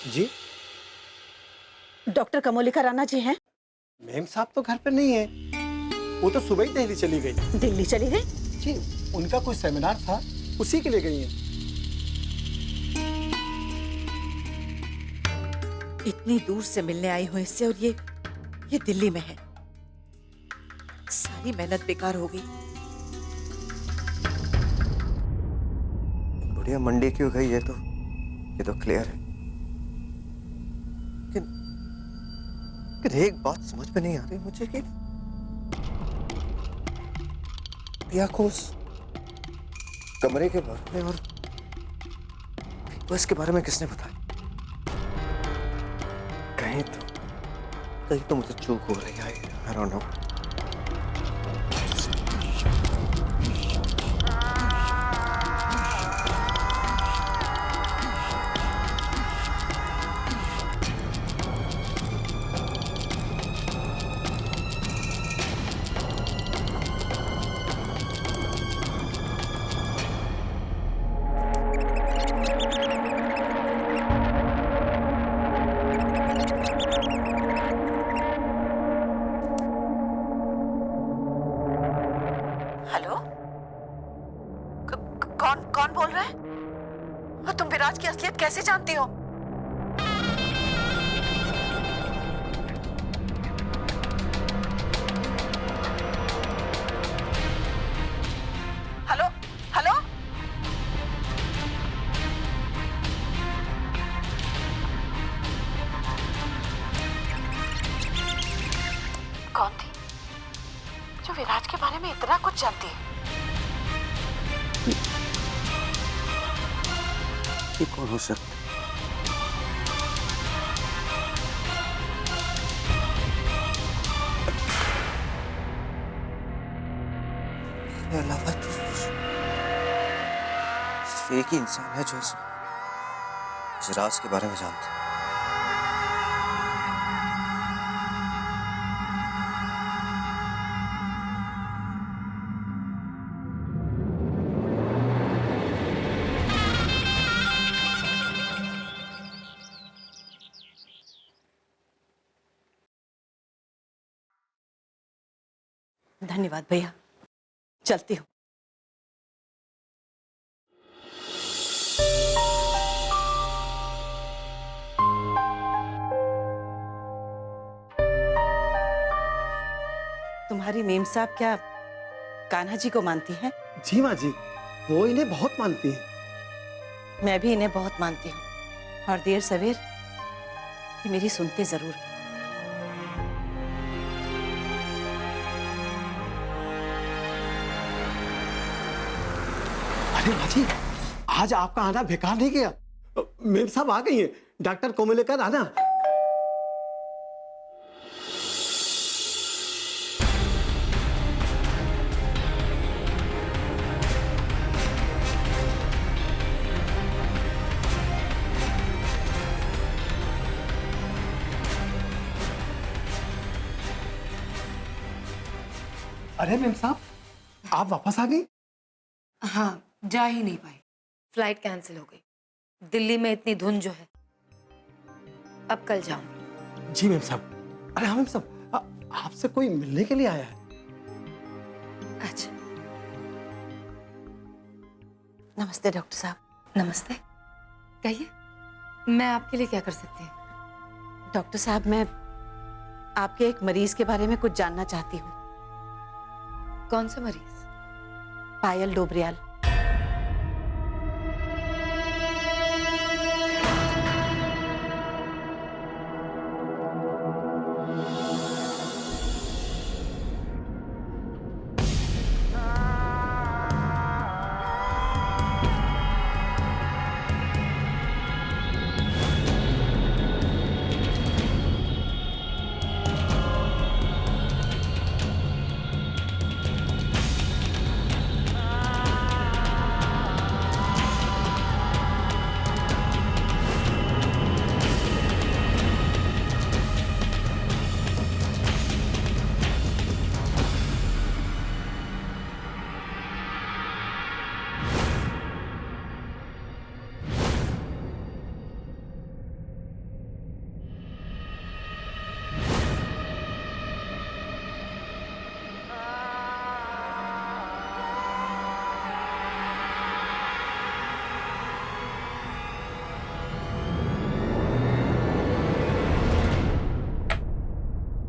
जी। Doctor Komolika Rana ji हैं? Ma'am साहब तो घर पे नहीं है, वो तो सुबह ही दिल्ली चली गई। दिल्ली चली गई? जी, उनका कोई सेमिनार था, उसी के लिए गई हैं। इतनी दूर से मिलने आई हूं इससे और ये दिल्ली में है। सारी मेहनत बेकार हो गई। बुढ़िया मंडी क्यों गई है ये तो क्लियर है। लेकिन एक बात समझ में नहीं आ रही मुझे कि प्रिया को उस कमरे के बारे में और बस के बारे में किसने बताया। कहीं तो मुझे चूक हो रही है। I don't know. हेलो, कौन कौन बोल रहा है? और तुम विराज की असलियत कैसे जानती हो? हेलो हेलो, कौन थी जो विराज के बारे में इतना कुछ जानती है? ये कौन हो सकता है? मेरे अलावा तो सिर्फ एक ही इंसान है जो इस राज के बारे में जानता है। धन्यवाद भैया, चलती हूँ। तुम्हारी मेम साहब क्या कान्हा जी को मानती हैं? जी माँ जी, वो इन्हें बहुत मानती हैं। मैं भी इन्हें बहुत मानती हूँ और देर सवेर ये मेरी सुनते जरूर हैं। अरे माँ जी, आज आपका आना बेकार नहीं गया। मेम साहब आ गई हैं, डॉक्टर कमोलिका राणा। अरे मेम साहब, आप वापस आ गई? हाँ, जा ही नहीं पाई। फ्लाइट कैंसिल हो गई। दिल्ली में इतनी धुंध जो है। अब कल जाऊंगी। जी मेम साहब। अरे हाँ मेम साहब, आपसे कोई मिलने के लिए आया है। अच्छा, नमस्ते डॉक्टर साहब। नमस्ते। कहिए, मैं आपके लिए क्या कर सकती हूँ? डॉक्टर साहब, मैं आपके एक मरीज के बारे में कुछ जानना चाहती हूँ। कौन सा मरीज? पायल डोबरियाल।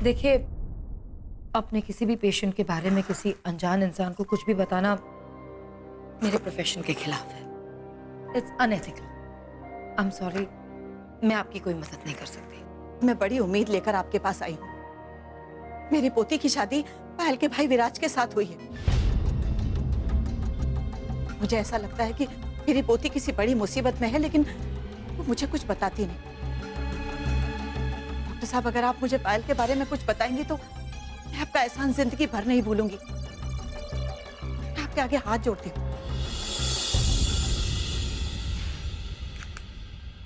देखिए, अपने किसी भी पेशेंट के बारे में किसी अनजान इंसान को कुछ भी बताना मेरे प्रोफेशन के खिलाफ है। It's unethical. I am sorry, मैं आपकी कोई मदद नहीं कर सकती। मैं बड़ी उम्मीद लेकर आपके पास आई हूँ। मेरी पोती की शादी पायल के भाई विराज के साथ हुई है। मुझे ऐसा लगता है कि मेरी पोती किसी बड़ी मुसीबत में है, लेकिन वो मुझे कुछ बताती नहीं। डॉक्टर साहब, अगर आप मुझे पायल के बारे में कुछ बताएंगी तो मैं आपका एहसान जिंदगी भर नहीं भूलूंगी। मैं आपके आगे हाथ जोड़ती हूँ।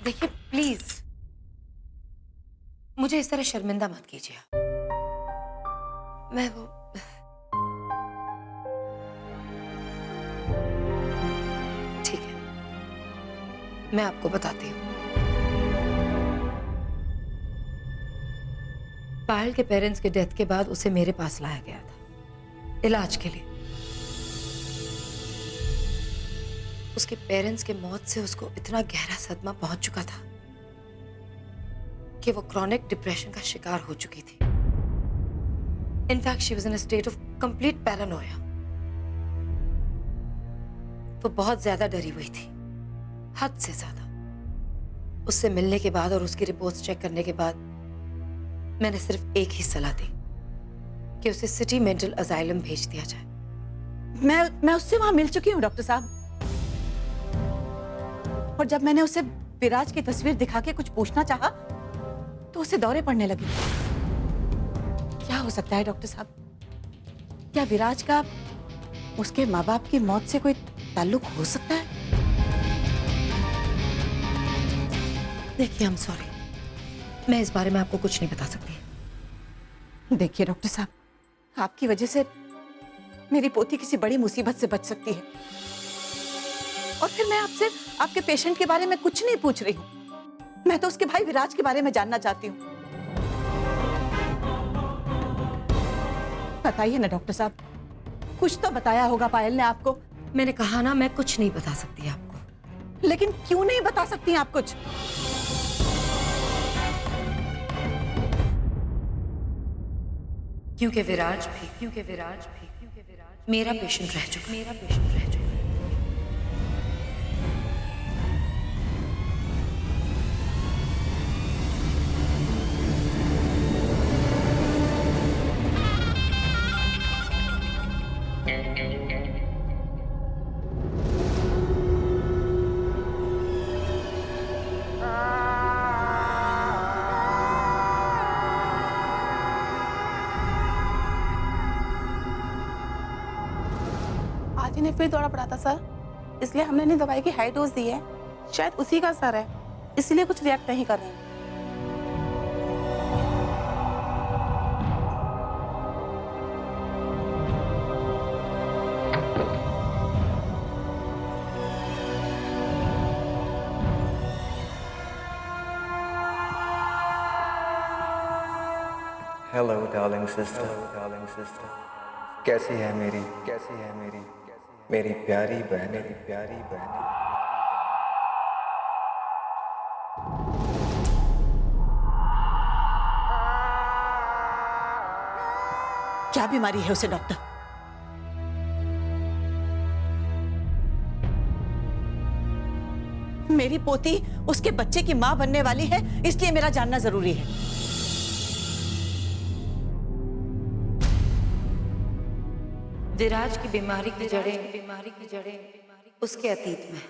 देखिए प्लीज, मुझे इस तरह शर्मिंदा मत कीजिए। मैं वो ठीक है, मैं आपको बताती हूँ। पायल के पेरेंट्स के डेथ के बाद उसे मेरे पास लाया गया था इलाज के लिए। उसके पेरेंट्स के मौत से उसको इतना गहरा सदमा पहुंच चुका था कि वो क्रॉनिक डिप्रेशन का शिकार हो चुकी थी। In fact she was in a state of complete Paranoia. वो बहुत ज्यादा डरी हुई थी, हद से ज्यादा। उससे मिलने के बाद और उसकी रिपोर्ट्स चेक करने के बाद मैंने सिर्फ एक ही सलाह दी कि उसे सिटी मेंटल असाइलम भेज दिया जाए। मैं उससे वहां मिल चुकी हूँ डॉक्टर साहब। और जब मैंने उसे विराज की तस्वीर दिखा के कुछ पूछना चाहा तो उसे दौरे पड़ने लगे। क्या हो सकता है डॉक्टर साहब? क्या विराज का उसके माँ बाप की मौत से कोई ताल्लुक हो सकता है? देखिए, आई एम सॉरी, मैं इस बारे में आपको कुछ नहीं बता सकती। देखिए डॉक्टर साहब, आपकी वजह से मेरी पोती किसी बड़ी मुसीबत से बच सकती है। और फिर मैं आपसे आपके पेशेंट के बारे में कुछ नहीं पूछ रही हूँ। मैं तो उसके भाई विराज के बारे में जानना चाहती हूँ। बताइए ना डॉक्टर साहब, कुछ तो बताया होगा पायल ने आपको। मैंने कहा ना, मैं कुछ नहीं बता सकती आपको। लेकिन क्यों नहीं बता सकती आप कुछ? क्योंकि विराज भी मेरा पेशेंट रह चुका। आज इन्हें फिर दौरा पड़ा था सर, इसलिए हमने इन्हें दवाई की हाई डोज दी है। शायद उसी का असर है, इसलिए कुछ रिएक्ट नहीं कर रहे हैं। Hello darling sister. कैसी है मेरी प्यारी बहन। क्या बीमारी है उसे डॉक्टर? मेरी पोती उसके बच्चे की मां बनने वाली है, इसलिए मेरा जानना जरूरी है। विराज की बीमारी की जड़ें उसके अतीत में।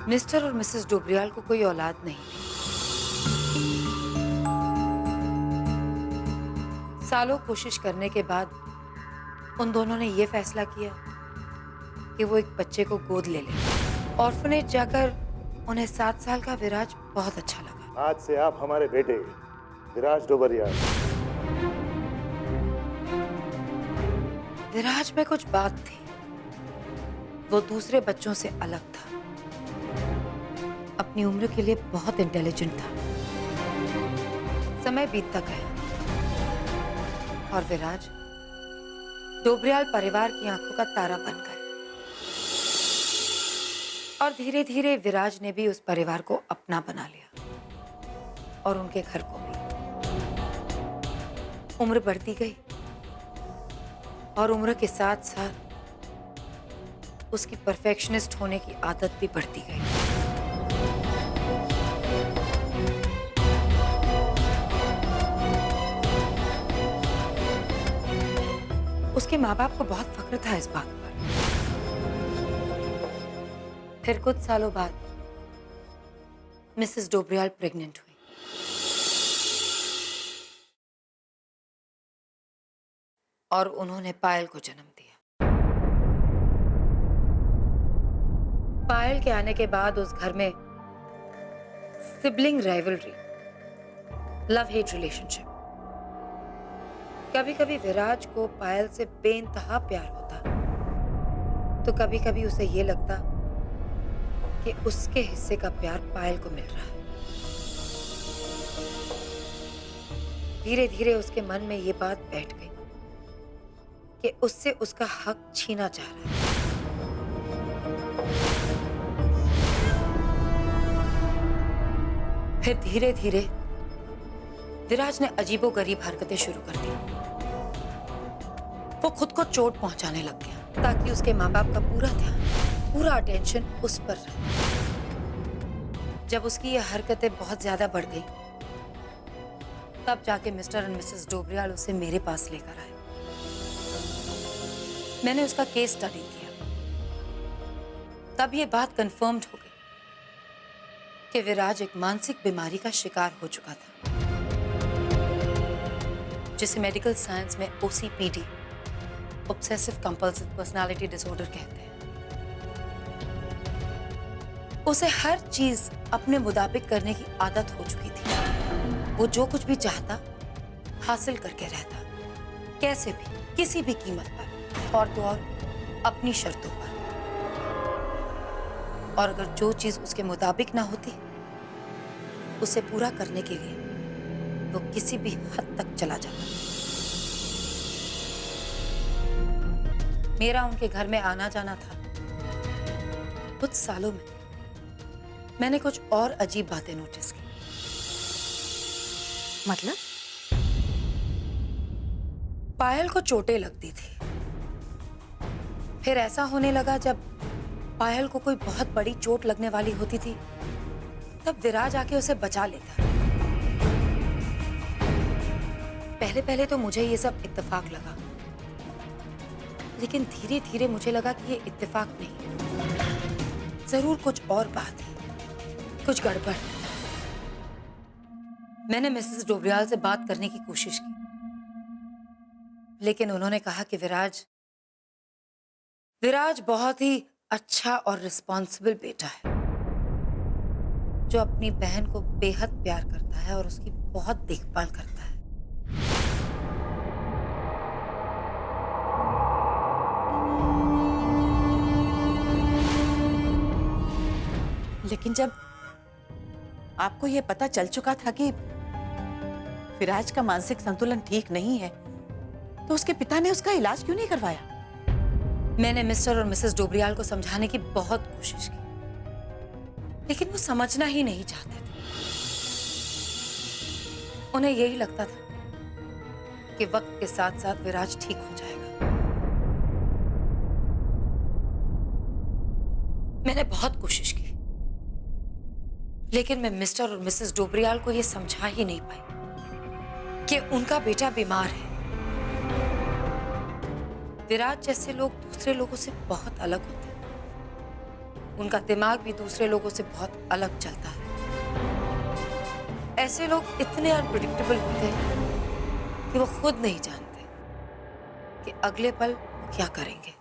मिस्टर और मिसेस डोबरियाल को कोई औलाद नहीं थी। सालों कोशिश करने के बाद उन दोनों ने ये फैसला किया कि वो एक बच्चे को गोद ले लें। ऑर्फनेज जाकर उन्हें 7 साल का विराज बहुत अच्छा लगा। आज से आप हमारे बेटे विराज डोबरियाल। विराज में कुछ बात थी, वो दूसरे बच्चों से अलग था। अपनी उम्र के लिए बहुत इंटेलिजेंट था। समय बीतता गया और विराज डोबरियाल परिवार की आंखों का तारा बन गए। और धीरे धीरे विराज ने भी उस परिवार को अपना बना लिया और उनके घर को भी। उम्र बढ़ती गई और उम्र के साथ साथ उसकी परफेक्शनिस्ट होने की आदत भी बढ़ती गई। उसके माँ बाप को बहुत फक्र था इस बात पर। फिर कुछ सालों बाद मिसेस डोबरियाल प्रेग्नेंट हुई और उन्होंने पायल को जन्म दिया। पायल के आने के बाद उस घर में sibling rivalry, love hate relationship. कभी कभी विराज को पायल से बेइंतहा प्यार होता, तो कभी कभी उसे ये लगता कि उसके हिस्से का प्यार पायल को मिल रहा है। धीरे धीरे उसके मन में ये बात बैठ गई कि उससे उसका हक छीना चाह रहा है। फिर धीरे धीरे विराज ने अजीबोगरीब हरकतें शुरू कर दी। वो खुद को चोट पहुंचाने लग गया ताकि उसके माँ बाप का पूरा ध्यान, पूरा अटेंशन उस पर रहे। जब उसकी ये हरकतें बहुत ज्यादा बढ़ गई, तब जाके मिस्टर एंड मिसेस डोबरियाल उसे मेरे पास लेकर आए। मैंने उसका केस स्टडी किया। तब ये बात कंफर्म्ड हो गई कि विराज एक मानसिक बीमारी का शिकार हो चुका था, जिसे मेडिकल साइंस में OCPD, obsessive compulsive personality disorder कहते हैं। उसे हर चीज अपने मुताबिक करने की आदत हो चुकी थी। वो जो कुछ भी चाहता हासिल करके रहता, कैसे भी, किसी भी कीमत पर, और तो और अपनी शर्तों पर। और अगर जो चीज उसके मुताबिक ना होती, उसे पूरा करने के लिए वो किसी भी हद तक चला जाता। मेरा उनके घर में आना जाना था। कुछ सालों में मैंने कुछ और अजीब बातें नोटिस की। मतलब? पायल को चोटें लगती थी। फिर ऐसा होने लगा, जब पायल को कोई बहुत बड़ी चोट लगने वाली होती थी, तब विराज आके उसे बचा लेता। पहले पहले तो मुझे ये सब इत्तेफाक लगा, लेकिन धीरे धीरे मुझे लगा कि ये इत्तेफाक नहीं, जरूर कुछ और बात है, कुछ गड़बड़। मैंने मिसेस डोबरियाल से बात करने की कोशिश की, लेकिन उन्होंने कहा कि विराज बहुत ही अच्छा और रिस्पॉन्सिबल बेटा है, जो अपनी बहन को बेहद प्यार करता है और उसकी बहुत देखभाल करता है। लेकिन जब आपको यह पता चल चुका था कि विराज का मानसिक संतुलन ठीक नहीं है, तो उसके पिता ने उसका इलाज क्यों नहीं करवाया? मैंने मिस्टर और मिसेस डोबरियाल को समझाने की बहुत कोशिश की, लेकिन वो समझना ही नहीं चाहते थे। उन्हें यही लगता था कि वक्त के साथ साथ विराज ठीक हो जाएगा। मैंने बहुत कोशिश की, लेकिन मैं मिस्टर और मिसेस डोबरियाल को यह समझा ही नहीं पाई कि उनका बेटा बीमार है। विराज जैसे लोग दूसरे लोगों से बहुत अलग होते हैं। उनका दिमाग भी दूसरे लोगों से बहुत अलग चलता है। ऐसे लोग इतने अनप्रेडिक्टेबल होते हैं कि वो खुद नहीं जानते कि अगले पल क्या करेंगे।